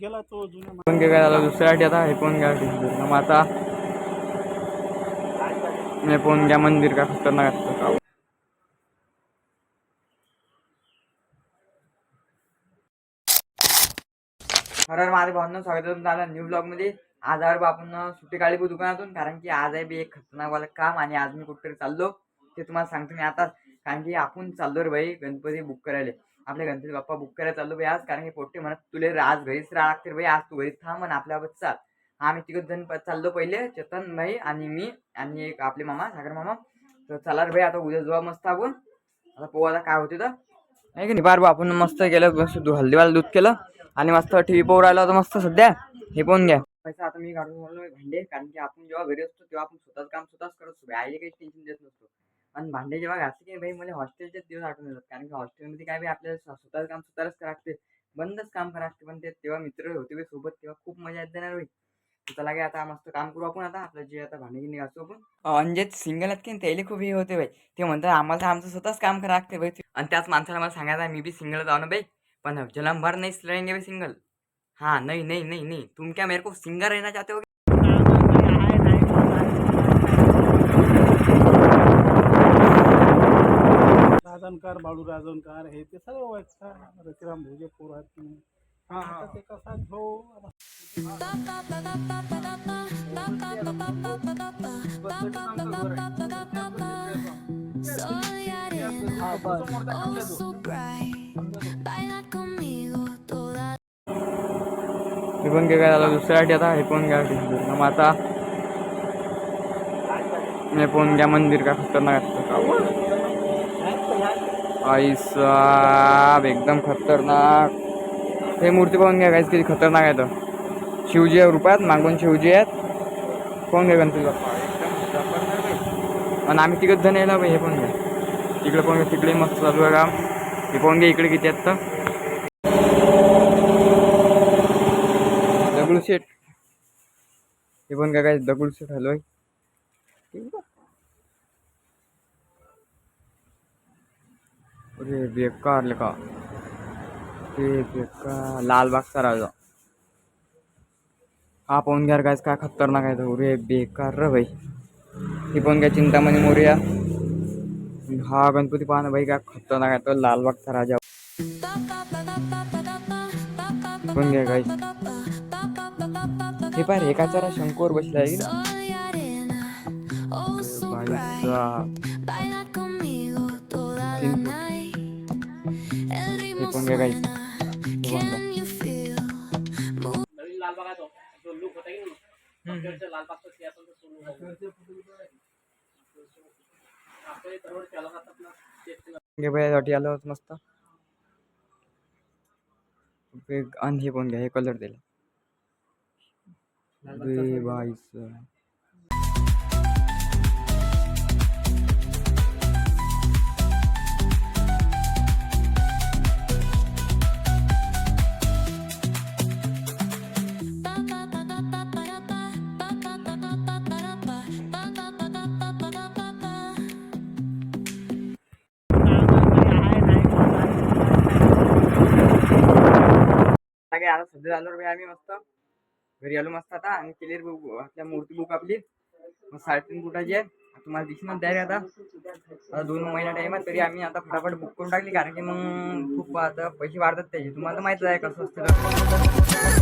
गेला तो जुन्या पण काय झालं दुसऱ्यासाठी आता हे पण घ्या मग आता हे पण घ्या मंदिर का खतरनाक असतं. हर माझ्या भावना स्वागत झालं न्यू ब्लॉग मध्ये. आज आपण सुट्टी काढली दुकानातून, कारण की आज आहे बी एक खतरनाकवालं काम आणि आज मी कुठेतरी चाललो ते तुम्हाला सांगतो मी आता. कारण की आपण चाललो रे भाई गणपती बुक करायला, आपले गणपती बाप्पा बुक करायला चाललो भाई आज. कारण की पोट्टे म्हणत तुले आज घरीच राहा लागते भाई, आज तू घरीच थांब आणि आपल्याबरोबर चाल. आम्ही तिघ जण चाललो पहिले, चेतन भाई आणि मी आणि एक आपले मामा सागर मामा. तर चला रे भाई आता उद्या जाऊ मस्त आपण. आता पोहा आता काय होते तर नाही की नाही बार आपण मस्त केलं, मस्त हल्दीवाला दूध केलं आणि मस्त टीव्ही पोहू राहिला होता मस्त सध्या. हे पण घ्या पैसा आता मी काढून बोललो भांडे, कारण की आपण जेव्हा घरी असतो तेव्हा आपण स्वतःच काम स्वतःच करत असतो, आईला काही टेन्शन देत नसतो. आणि भांडे जेव्हा घासते की भाई मला हॉस्टेलचे दिवस आठवून येतात, कारण की हॉस्टेलमध्ये काय बी आपल्याला स्वतःच काम स्वतःच करावं लागते, बंदच काम करावं लागते. पण ते तेव्हा मित्र होते सोबत, तेव्हा खूप मजा येते ना भाई. चला काय आता मस्त काम करू आपण. आता आपलं जे आता भांडे गिंडे घासतो आपण. म्हणजे सिंगल आहेत की त्याला खूप हे होते भाई, ते म्हणतात आम्हाला आमचं स्वतःच काम करावं लागते भाई. आणि त्याच माणसाला मला सांगायचं मी बी सिंगल जाऊ ना भाई, पण जन्म भर नहीं रहेंगे भाई सिंगल. हाँ नहीं नहीं नहीं नहीं, तुम क्या मेरे को सिंगर रहना चाहते हो? राजनकार बाळू राजनकार हे ते सगळे ओळखता, रतिराम भोजे पोर आहेत की नाही. आता ते कसा घेऊ हे पण काय झालं दुसऱ्यासाठी आता हे पण घ्या मग आता हे पण घ्या मंदिर का खतरनाक असतं. आई साहेब एकदम खतरनाक. हे मूर्ती पाहून घ्या काहीच किती खतरनाक आहे. तर शिवजी रूपात मागून शिवजी आहेत. कोण घ्या गणपती बाप्पा एकदम. आणि आम्ही तिघच जण यायला हे पण घ्या. तिकडे पण घ्या, तिकडे मस्त चालू आहे काम. हे पाहून घ्या इकडे किती आहेत तर दगडूशेठ. हे पण काय दगडूशेठ हलवाय. अरे बेकार लेका, ते बेकार लालबागचा राजा. हा पाहून घ्या काय काय खतरनाक आहे तो. रे बेकार रे भाई. ही पण काय चिंतामणी मोरया. हा गणपती पाहणं भाई काय खतरनाक आहे तो लालबागचा राजा. पण घ्या काय हे पाय एकाचा शंकूवर बसला आहे की हे पण घ्या काही आलं मस्त. आणि हे पण घ्या, हे कलर दिला भाई. आता सध्या आलो रे आम्ही मस्त घरी आलो मस्त आता. आणि क्लिअर आपल्या मूर्ती बुक आपली 3.5 फुटाची आहे. तुम्हाला दिसणार द्या आता 2 महिना टाइम आहे, तरी आम्ही आता फटाफट बुक करून टाकली, कारण की मग खूप आता पैसे वाढतात त्याचे. तुम्हाला माहिती आहे कसं असतं.